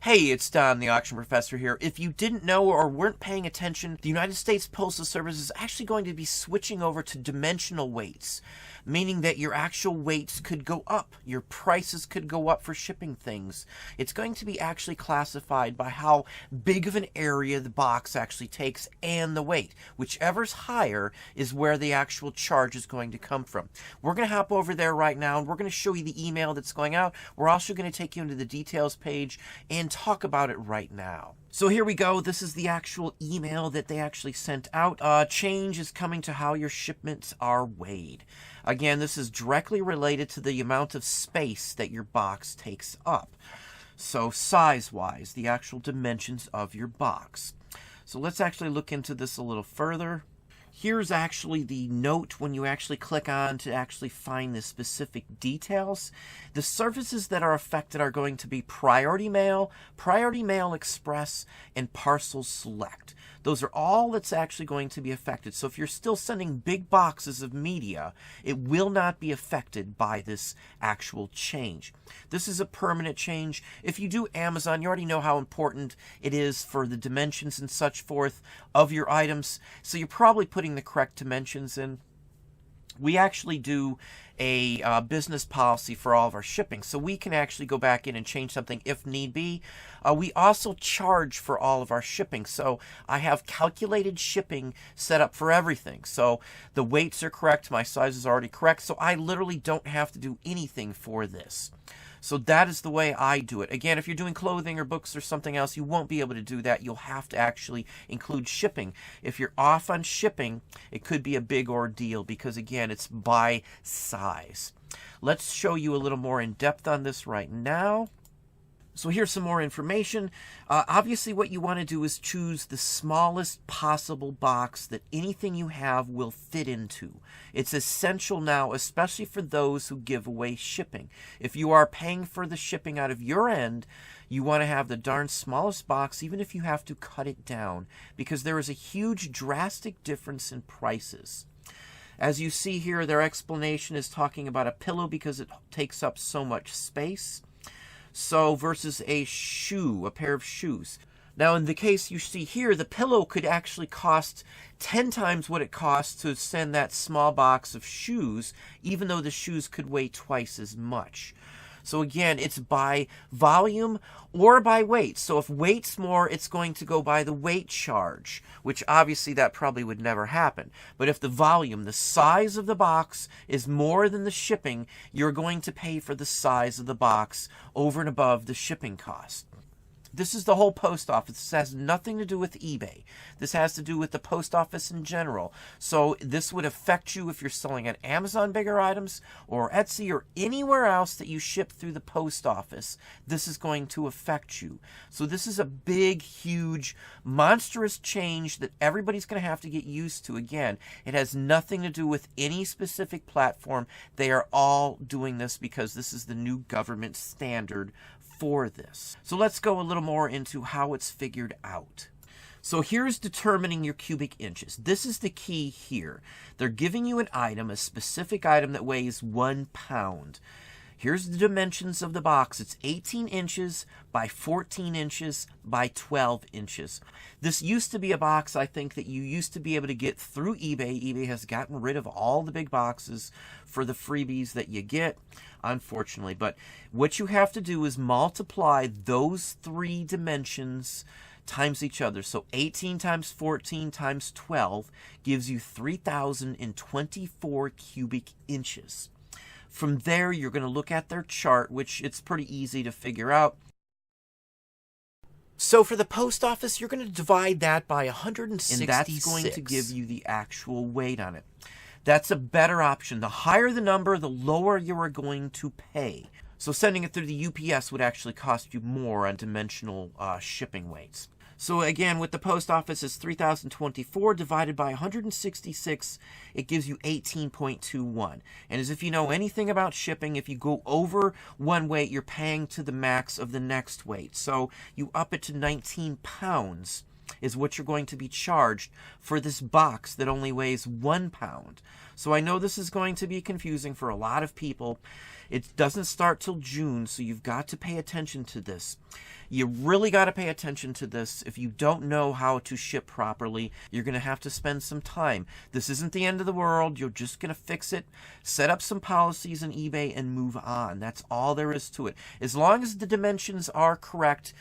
Hey, it's Don, the Auction Professor here. If you didn't know or weren't paying attention, the United States Postal Service is actually going to be switching over to dimensional weights, meaning that your actual weights could go up. Your prices could go up for shipping things. It's going to be actually classified by how big of an area the box actually takes and the weight. Whichever's higher is where the actual charge is going to come from. We're going to hop over there right now, and we're going to show you the email that's going out. We're also going to take you into the details page and talk about it right now. So here we go. This is the actual email that they actually sent out. Change is coming to how your shipments are weighed. Again, this is directly related to the amount of space that your box takes up. So size-wise, the actual dimensions of your box. So let's actually look into this a little further. Here's actually the note when you actually click on to actually find the specific details. The services that are affected are going to be Priority Mail Express, and Parcel Select. Those are all that's actually going to be affected. So if you're still sending big boxes of media, it will not be affected by this actual change. This is a permanent change. If you do Amazon, you already know how important it is for the dimensions and such forth of your items. So you're probably putting the correct dimensions in. We actually do a business policy for all of our shipping, so we can actually go back in and change something if need be. We also charge for all of our shipping, so I have calculated shipping set up for everything. So the weights are correct, my size is already correct, so I literally don't have to do anything for this. So that is the way I do it. Again, if you're doing clothing or books or something else, you won't be able to do that. You'll have to actually include shipping. If you're off on shipping, it could be a big ordeal because, again, it's by size. Let's show you a little more in depth on this right now. So here's some more information. Obviously, what you want to do is choose the smallest possible box that anything you have will fit into. It's essential now, especially for those who give away shipping. If you are paying for the shipping out of your end, you want to have the darn smallest box, even if you have to cut it down, because there is a huge drastic difference in prices. As you see here, their explanation is talking about a pillow because it takes up so much space. So versus a shoe, a pair of shoes. Now in the case you see here, the pillow could actually cost 10 times what it costs to send that small box of shoes, even though the shoes could weigh twice as much. So again, it's by volume or by weight. So if weight's more, it's going to go by the weight charge, which obviously that probably would never happen. But if the volume, the size of the box is more than the shipping, you're going to pay for the size of the box over and above the shipping cost. This is the whole post office. This has nothing to do with eBay. This has to do with the post office in general. So this would affect you if you're selling on Amazon bigger items or Etsy or anywhere else that you ship through the post office. This is going to affect you. So this is a big, huge, monstrous change that everybody's going to have to get used to. Again, it has nothing to do with any specific platform. They are all doing this because this is the new government standard for this. So let's go a little more into how it's figured out. So here's determining your cubic inches. This is the key here. They're giving you an item, a specific item that weighs 1 pound. Here's the dimensions of the box. It's 18 inches by 14 inches by 12 inches. This used to be a box, I think, that you used to be able to get through eBay. eBay has gotten rid of all the big boxes for the freebies that you get, unfortunately. But what you have to do is multiply those three dimensions times each other. So 18 times 14 times 12 gives you 3,024 cubic inches. From there, you're going to look at their chart, which it's pretty easy to figure out. So for the post office, you're going to divide that by 166. And that's going to give you the actual weight on it. That's a better option. The higher the number, the lower you are going to pay. So sending it through the UPS would actually cost you more on dimensional shipping weights. So again, with the post office, it's 3,024 divided by 166. It gives you 18.21. And as if you know anything about shipping, if you go over one weight, you're paying to the max of the next weight. So you up it to 19 pounds. is what you're going to be charged for this box that only weighs 1 pound. So I know this is going to be confusing for a lot of people. It doesn't start till June, so you've got to pay attention to this. You really got to pay attention to this. If you don't know how to ship properly, you're going to have to spend some time. This isn't the end of the world. You're just going to fix it, set up some policies in eBay, and move on. That's all there is to it. As long as the dimensions are correct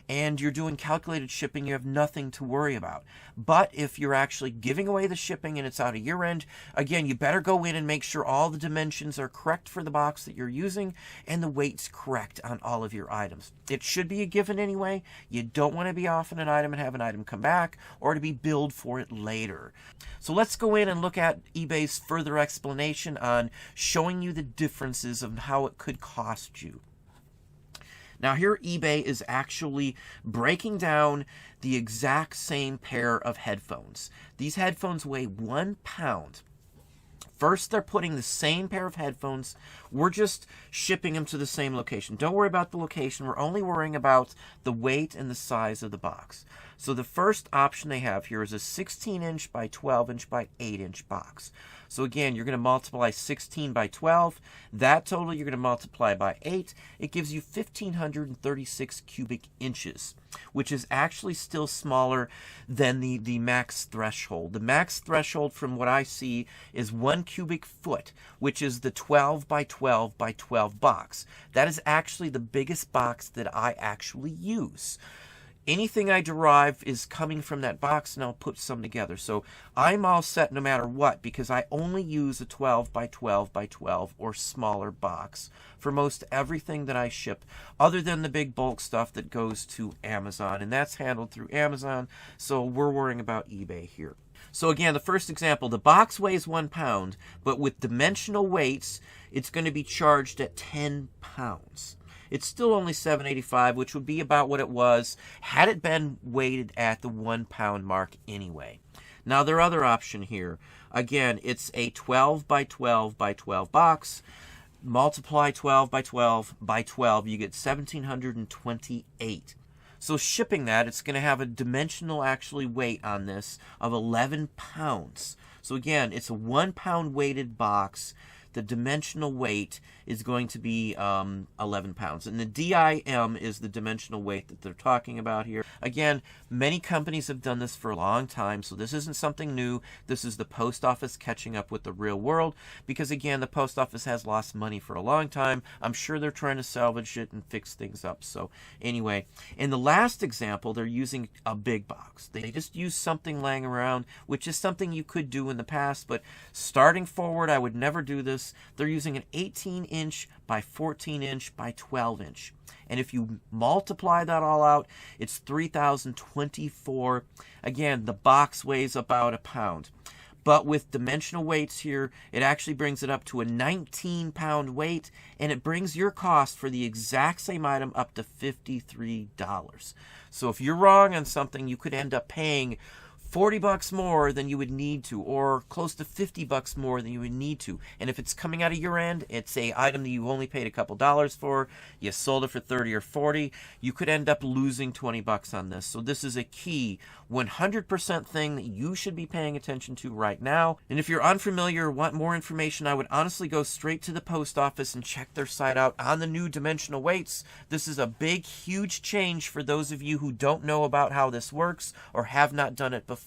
and you're doing calculated shipping, you have nothing to worry about. But if you're actually giving away the shipping and it's out of your end, again, you better go in and make sure all the dimensions are correct for the box that you're using and the weight's correct on all of your items. It should be a given anyway. You don't want to be off on an item and have an item come back or to be billed for it later. So let's go in and look at eBay's further explanation on showing you the differences of how it could cost you. Now here eBay is actually breaking down the exact same pair of headphones. These headphones weigh 1 pound. First, they're putting the same pair of headphones. We're just shipping them to the same location. Don't worry about the location. We're only worrying about the weight and the size of the box. So the first option they have here is a 16-inch by 12-inch by 8-inch box. So again, you're going to multiply 16 by 12. That total you're going to multiply by 8. It gives you 1,536 cubic inches, which is actually still smaller than the max threshold. The max threshold, from what I see, is 1 cubic foot, which is the 12 by 12 by 12 box. That is actually the biggest box that I actually use. Anything I derive is coming from that box, and I'll put some together. So I'm all set no matter what, because I only use a 12 by 12 by 12 or smaller box for most everything that I ship, other than the big bulk stuff that goes to Amazon, and that's handled through Amazon, so we're worrying about eBay here. So again, the first example, the box weighs 1 pound, but with dimensional weights, it's going to be charged at 10 pounds. It's still only $7.85, which would be about what it was had it been weighted at the 1 pound mark anyway. Now, their other option here, again, it's a 12 by 12 by 12 box. Multiply 12 by 12 by 12, you get 1,728. So shipping that, it's going to have a dimensional actually weight on this of 11 pounds. So again, it's a 1 pound weighted box. The dimensional weight is going to be 11 pounds. And the DIM is the dimensional weight that they're talking about here. Again, many companies have done this for a long time, so this isn't something new. This is the post office catching up with the real world, because again, the post office has lost money for a long time. I'm sure they're trying to salvage it and fix things up. So anyway, in the last example, they're using a big box. They just use something laying around, which is something you could do in the past, but starting forward, I would never do this. They're using an 18-inch by 14-inch by 12-inch. And if you multiply that all out, it's 3,024. Again, the box weighs about 1 pound. But with dimensional weights here, it actually brings it up to a 19-pound weight, and it brings your cost for the exact same item up to $53. So if you're wrong on something, you could end up paying $40 more than you would need to, or close to $50 more than you would need to. And if it's coming out of your end, it's a item that you only paid a couple dollars for, you sold it for 30 or 40, you could end up losing $20 on this. So this is a key 100% thing that you should be paying attention to right now. And if you're unfamiliar or want more information, I would honestly go straight to the post office and check their site out on the new dimensional weights. This is a big, huge change for those of you who don't know about how this works or have not done it before.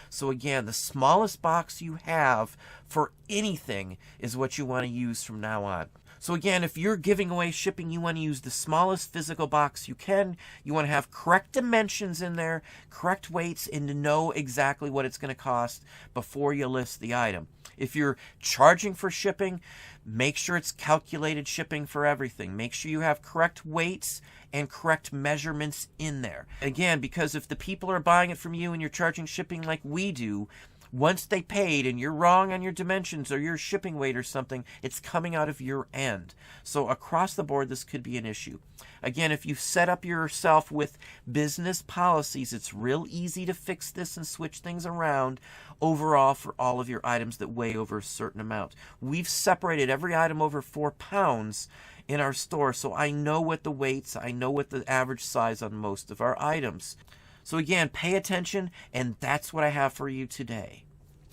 So again, the smallest box you have for anything is what you want to use from now on. So again, if you're giving away shipping, you want to use the smallest physical box you can. You want to have correct dimensions in there, correct weights, and to know exactly what it's going to cost before you list the item. If you're charging for shipping, make sure it's calculated shipping for everything. Make sure you have correct weights and correct measurements in there. Again, because if the people are buying it from you and you're charging shipping like we do, once they paid and you're wrong on your dimensions or your shipping weight or something, it's coming out of your end. So across the board, this could be an issue. Again, if you set up yourself with business policies, it's real easy to fix this and switch things around overall for all of your items that weigh over a certain amount. We've separated every item over 4 pounds in our store, so I know what the weights, I know what the average size on most of our items. So again, pay attention, and that's what I have for you today.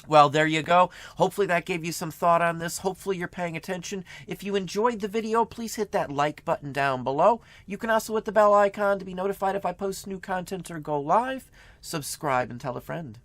Well, there you go. Hopefully that gave you some thought on this. Hopefully you're paying attention. If you enjoyed the video, please hit that like button down below. You can also hit the bell icon to be notified if I post new content or go live. Subscribe and tell a friend.